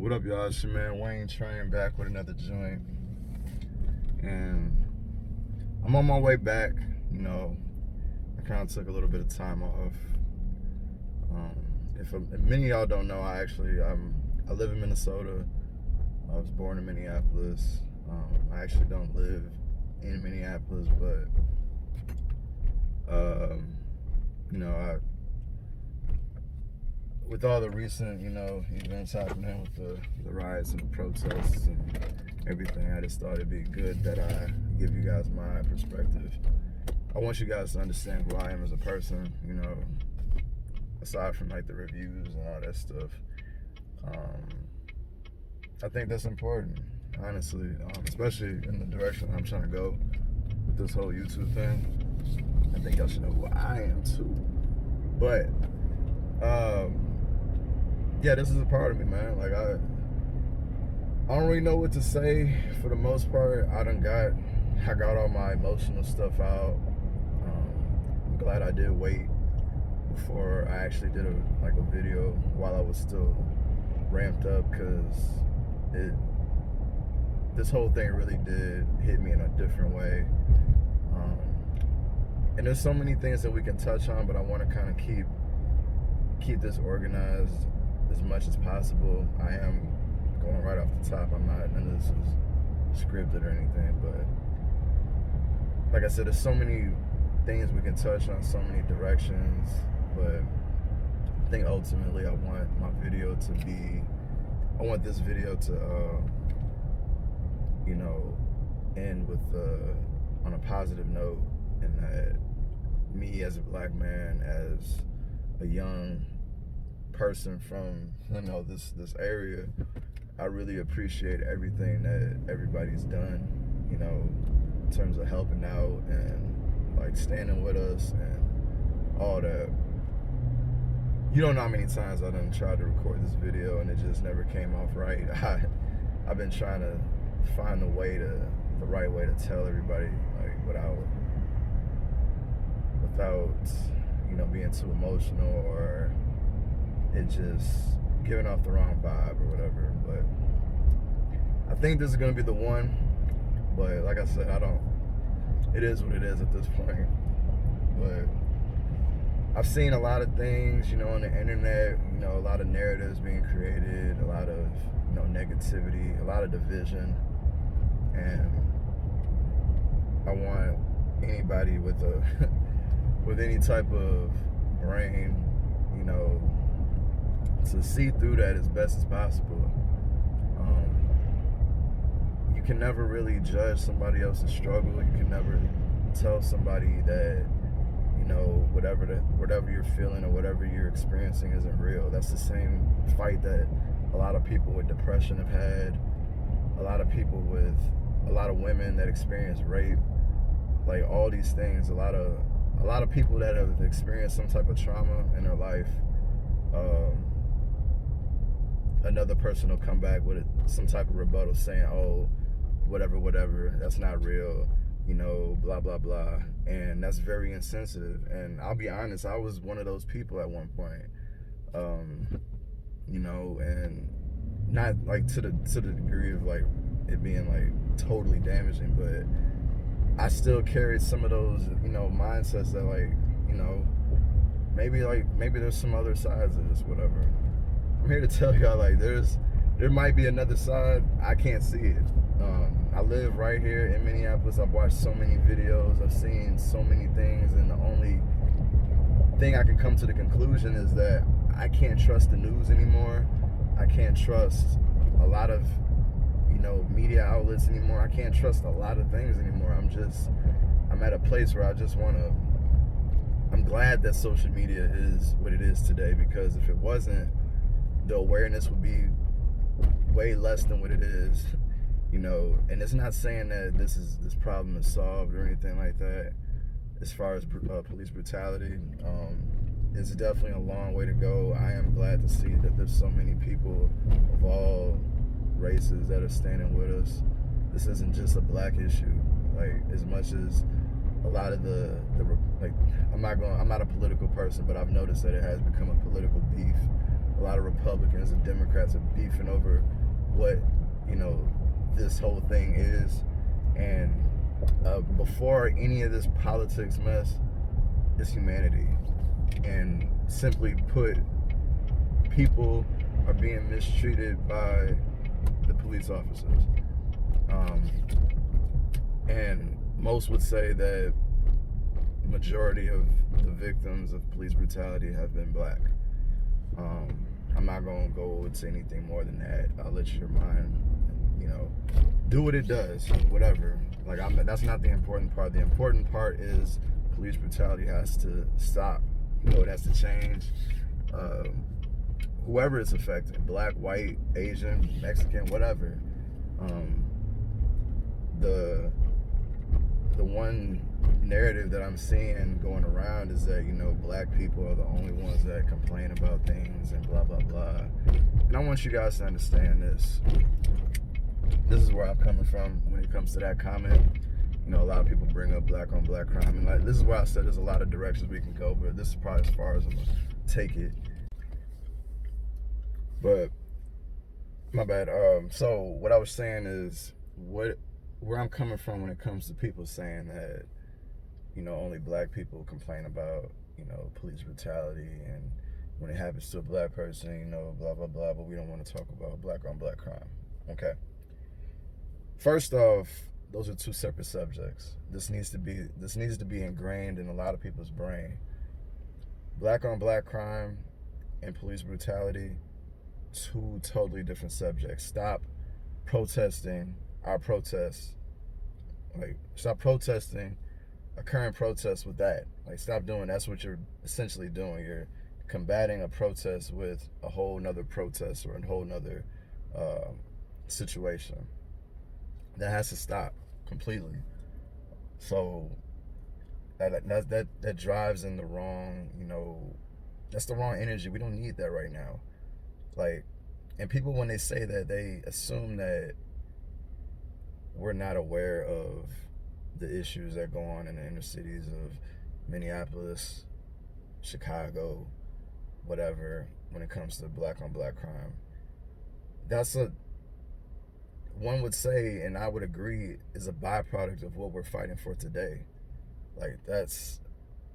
What up, y'all? It's your man Wayne Train back with another joint. And I'm on my way back. You know, I kind of took a little bit of time off. If many of y'all don't know, I live in Minnesota. I was born in Minneapolis. I actually don't live in Minneapolis, but with all the recent, events happening with the riots and the protests and everything, I just thought it'd be good that I give you guys my perspective. I want you guys to understand who I am as a person, aside from like the reviews and all that stuff. I think that's important, honestly, especially in the direction I'm trying to go with this whole YouTube thing. I think y'all should know who I am too. But yeah, this is a part of me, man. Like I don't really know what to say for the most part. I got all my emotional stuff out. I'm glad I did wait before I actually did a video while I was still ramped up, because this whole thing really did hit me in a different way. And there's so many things that we can touch on, but I want to kind of keep this organized as much as possible. I am going right off the top. None of this is scripted or anything, but like I said, there's so many things we can touch on, so many directions, but I think ultimately I want this video to end with on a positive note, and that me as a black man, as a young person from this area, I really appreciate everything that everybody's done, in terms of helping out and like standing with us and all that. You don't know how many times I done tried to record this video and it just never came off right. I've been trying to find the right way to tell everybody, like without being too emotional or it just giving off the wrong vibe or whatever. But I think this is gonna be the one. But like I said, it is what it is at this point. But I've seen a lot of things, on the internet, a lot of narratives being created, a lot of, negativity, a lot of division. And I want anybody with with any type of brain, to see through that as best as possible. You can never really judge somebody else's struggle. You can never tell somebody that, whatever you're feeling or whatever you're experiencing isn't real. That's the same fight that a lot of people with depression have had, a lot of women that experience rape, like all these things, a lot of people that have experienced some type of trauma in their life. Another person will come back with some type of rebuttal saying, oh, whatever, that's not real, blah, blah, blah. And that's very insensitive. And I'll be honest, I was one of those people at one point, and not like to the degree of like it being like totally damaging, but I still carried some of those, mindsets that maybe there's some other sides of this, whatever. I'm here to tell y'all, like, there might be another side. I can't see it. I live right here in Minneapolis. I've watched so many videos. I've seen so many things, and the only thing I can come to the conclusion is that I can't trust the news anymore. I can't trust a lot of, media outlets anymore. I can't trust a lot of things anymore. I'm at a place where I just I'm glad that social media is what it is today, because if it wasn't, the awareness would be way less than what it is, and it's not saying that this problem is solved or anything like that. As far as police brutality, it's definitely a long way to go. I am glad to see that there's so many people of all races that are standing with us. This isn't just a black issue, like as much as a lot of I'm not a political person, but I've noticed that it has become a political beef. A lot of Republicans Republicans and Democrats are beefing over what, you know, this whole thing is. And before any of this politics mess, it's humanity. And simply put, people are being mistreated by the police officers. And most would say that the majority of the victims of police brutality have been black. I'm not going to go into anything more than that. I'll let your mind, you know, do what it does, whatever. Like, that's not the important part. The important part is police brutality has to stop. You know, it has to change. Whoever it's affecting, black, white, Asian, Mexican, whatever. The one narrative that I'm seeing going around is that, you know, black people are the only ones that complain about things and blah, blah, blah. And I want you guys to understand this. This is where I'm coming from when it comes to that comment. You know, a lot of people bring up black on black crime. And like, this is why I said there's a lot of directions we can go, but this is probably as far as I'm going to take it. But, my bad. So what I was saying is where I'm coming from when it comes to people saying that, you know, only black people complain about, you know, police brutality, and when it happens to a black person, you know, blah, blah, blah, but we don't want to talk about black on black crime. Okay. First off, those are two separate subjects. This needs to be ingrained in a lot of people's brain. Black on black crime and police brutality, two totally different subjects. Stop protesting our protests. Like, stop protesting a current protest with that. Like, stop doing. That's what you're essentially doing. You're combating a protest with a whole nother protest or a whole nother situation. That has to stop completely. So that drives in the wrong, you know, that's the wrong energy. We don't need that right now. Like, and people, when they say that, they assume that we're not aware of the issues that go on in the inner cities of Minneapolis, Chicago, whatever, when it comes to black on black crime. That's one would say, and I would agree, is a byproduct of what we're fighting for today. Like, that's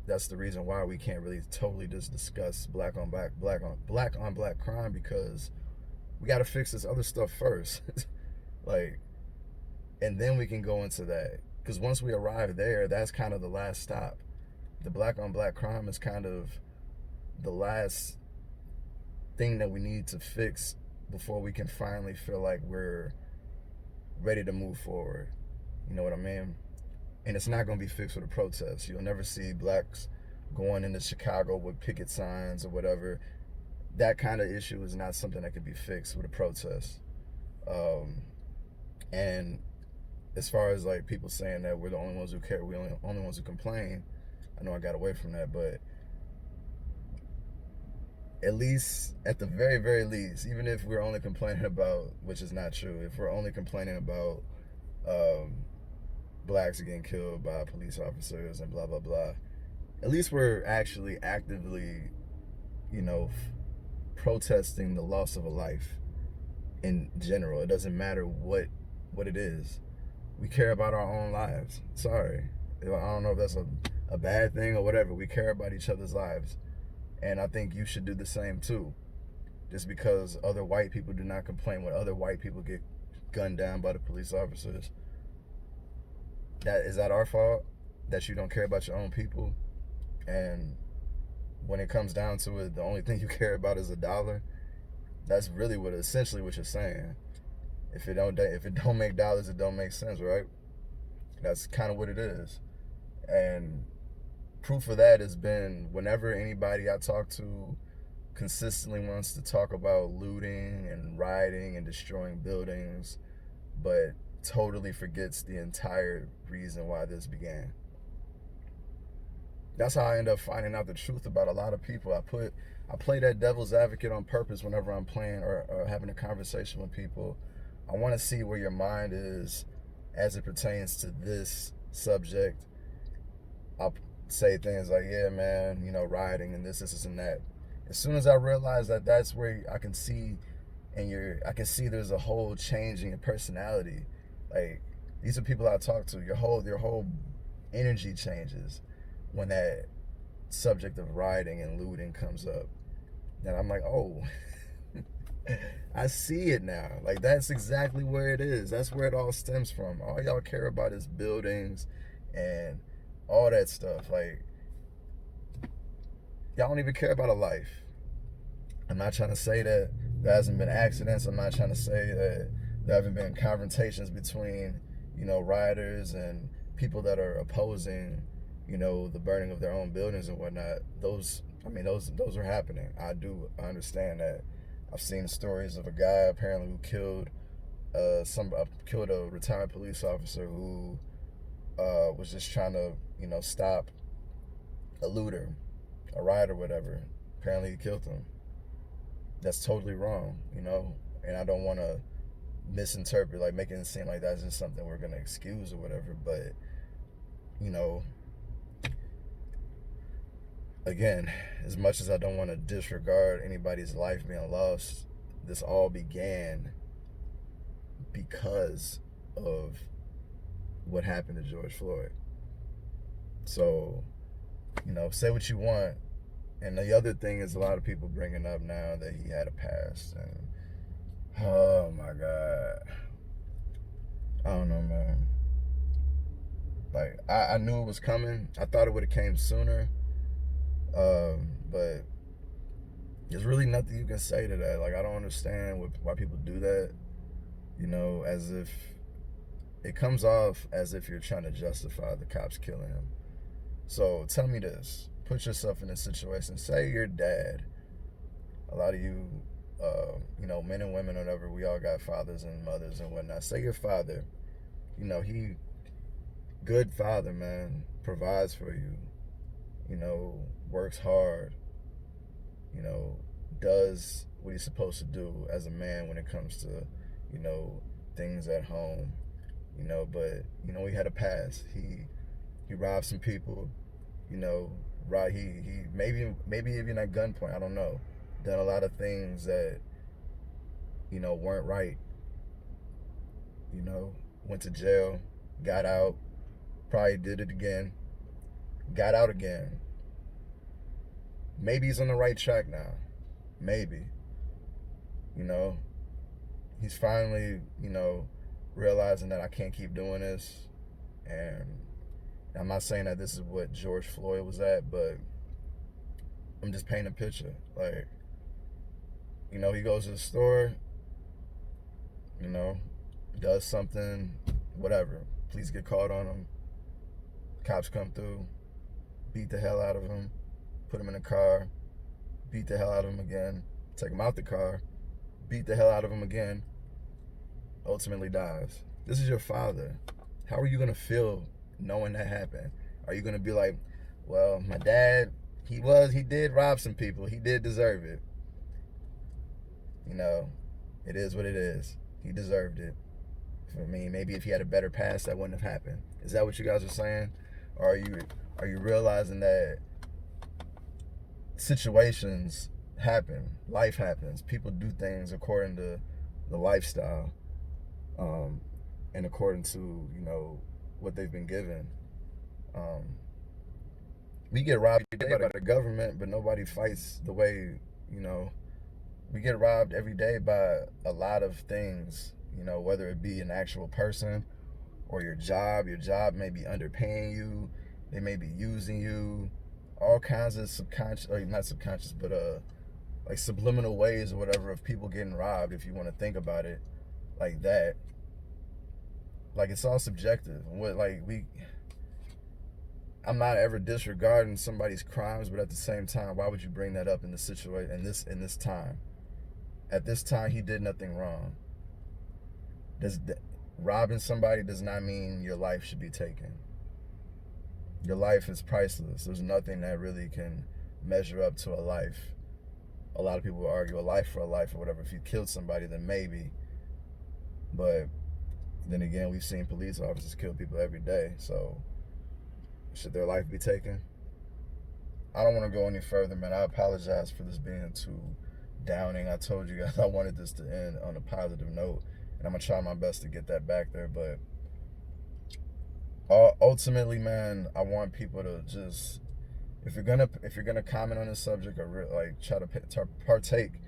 the reason why we can't really totally just discuss black on black crime, because we got to fix this other stuff first. Like, and then we can go into that, because once we arrive there, that's kind of the last stop. The black on black crime is kind of the last thing that we need to fix before we can finally feel like we're ready to move forward. You know what I mean? And it's not going to be fixed with a protest. You'll never see blacks going into Chicago with picket signs or whatever. That kind of issue is not something that could be fixed with a protest. And as far as like people saying that we're the only ones who care, we're the only ones who complain, I know I got away from that, but at least, at the very, very least, even if we're only complaining about, which is not true, if we're only complaining about blacks getting killed by police officers and blah, blah, blah, at least we're actually actively, you know, protesting the loss of a life in general. It doesn't matter what it is. We care about our own lives. Sorry. I don't know if that's a bad thing or whatever. We care about each other's lives. And I think you should do the same too. Just because other white people do not complain when other white people get gunned down by the police officers, is that our fault? That you don't care about your own people? And when it comes down to it, the only thing you care about is $1. That's really essentially what you're saying. If it don't make dollars, it don't make sense, right? That's kind of what it is. And proof of that has been whenever anybody I talk to consistently wants to talk about looting and rioting and destroying buildings, but totally forgets the entire reason why this began. That's how I end up finding out the truth about a lot of people. I play that devil's advocate on purpose whenever I'm playing or having a conversation with people. I want to see where your mind is as it pertains to this subject. I'll say things like, yeah, man, you know, rioting and this and that. As soon as I realized that that's where I can see, I can see there's a whole change in your personality. Like, these are people I talk to. Your whole energy changes when that subject of rioting and looting comes up. And I'm like, oh, I see it now. Like, that's exactly where it is. That's where it all stems from. All y'all care about is buildings and all that stuff. Like, y'all don't even care about a life. I'm not trying to say that there hasn't been accidents. I'm not trying to say that there haven't been confrontations between, rioters and people that are opposing, the burning of their own buildings and whatnot. Those are happening. I understand that. I've seen stories of a guy apparently who killed killed a retired police officer who was just trying to, stop a looter, a riot or whatever. Apparently he killed him. That's totally wrong, and I don't want to misinterpret, like making it seem like that's just something we're going to excuse or whatever, but, again, as much as I don't want to disregard anybody's life being lost, this all began because of what happened to George Floyd. So, say what you want. And the other thing is, a lot of people bringing up now that he had a past, and oh my God, I don't know, man. Like, I knew it was coming. I thought it would have came sooner, but there's really nothing you can say to that. Like, I don't understand why people do that. As if it comes off as if you're trying to justify the cops killing him. So tell me this. Put yourself in a situation. Say your dad. A lot of you, men and women, whatever, we all got fathers and mothers and whatnot. Say your father, he, good father, man, provides for you, works hard, does what he's supposed to do as a man when it comes to, things at home, but, he had a past. He robbed some people, right? He maybe even at gunpoint, I don't know, done a lot of things that, weren't right. Went to jail, got out, probably did it again, got out again. Maybe he's on the right track now. Maybe. He's finally, realizing that I can't keep doing this. And I'm not saying that this is what George Floyd was at, but I'm just painting a picture. Like, he goes to the store, does something, whatever. Police get called on him. Cops come through, beat the hell out of him, put him in a car, beat the hell out of him again, take him out the car, beat the hell out of him again, ultimately dies. This is your father. How are you going to feel knowing that happened? Are you going to be like, well, my dad, he did rob some people. He did deserve it. It is what it is. He deserved it. For me, maybe if he had a better past, that wouldn't have happened. Is that what you guys are saying? Or are you realizing that situations happen, life happens, people do things according to the lifestyle, and according to what they've been given. We get robbed every day by the government, but nobody fights the way we get robbed every day by a lot of things. Whether it be an actual person or your job. Your job may be underpaying you. They may be using you. All kinds of subconscious, or not subconscious, but like subliminal ways or whatever of people getting robbed, if you want to think about it like that. Like, it's all subjective. I'm not ever disregarding somebody's crimes, but at the same time, why would you bring that up in this situation, in this time? At this time, he did nothing wrong. Robbing somebody does not mean your life should be taken. Your life is priceless. There's nothing that really can measure up to a life. A lot of people will argue a life for a life or whatever. If you killed somebody, then maybe. But then again, we've seen police officers kill people every day. So should their life be taken? I don't want to go any further, man. I apologize for this being too downing. I told you guys I wanted this to end on a positive note, and I'm gonna try my best to get that back there. But ultimately, man, I want people to just, if you're gonna comment on this subject, or like try to partake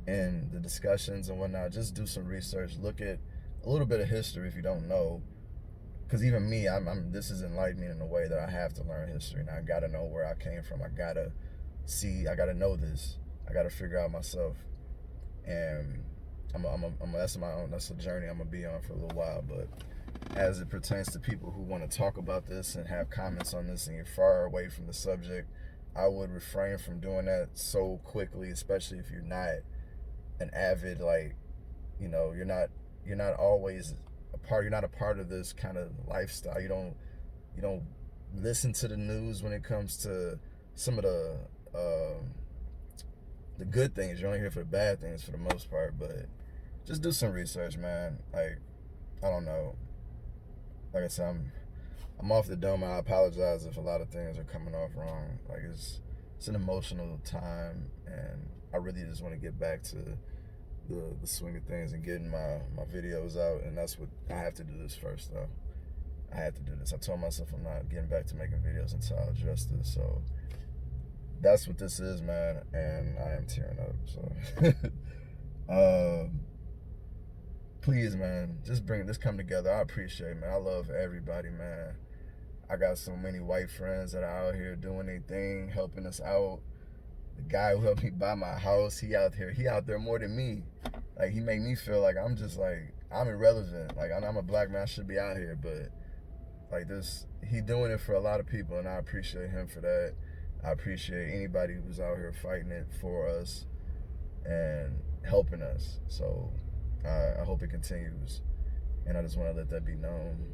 in the discussions and whatnot, just do some research. Look at a little bit of history if you don't know, because even me, this is enlightening in a way that I have to learn history, and I gotta know where I came from. I gotta know this. I gotta figure out myself, and that's a journey I'm gonna be on for a little while. But as it pertains to people who want to talk about this and have comments on this and you're far away from the subject, I would refrain from doing that so quickly, especially if you're not an avid, like, you're not always you're not a part of this kind of lifestyle. You don't listen to the news when it comes to some of the good things. You're only here for the bad things for the most part. But just do some research, man. Like, I don't know. Like I said, I'm off the dome. I apologize if a lot of things are coming off wrong. Like, it's an emotional time, and I really just want to get back to the swing of things and getting my videos out. And that's what I have to do this first, though. I have to do this. I told myself I'm not getting back to making videos until I address this. So that's what this is, man. And I am tearing up. So please, man, just come together. I appreciate it, man. I love everybody, man. I got so many white friends that are out here doing their thing, helping us out. The guy who helped me buy my house, he out there more than me. Like, he made me feel like I'm irrelevant. Like, I'm a black man, I should be out here. But like this, he doing it for a lot of people, and I appreciate him for that. I appreciate anybody who's out here fighting it for us and helping us. So I hope it continues, and I just want to let that be known.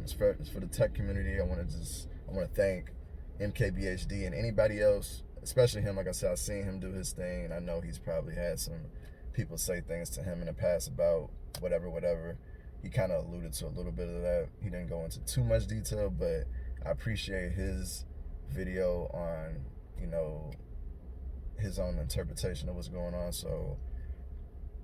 It's for the tech community. I want to thank MKBHD and anybody else, especially him. Like I said, I've seen him do his thing, and I know he's probably had some people say things to him in the past about whatever. He kind of alluded to a little bit of that. He didn't go into too much detail, but I appreciate his video on, his own interpretation of what's going on. So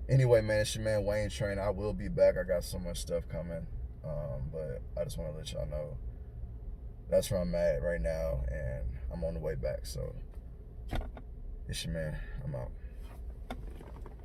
anyway, man, it's your man Wayne Train. I will be back. I got so much stuff coming, but I just want to let y'all know that's where I'm at right now, and I'm on the way back. So it's your man. I'm out.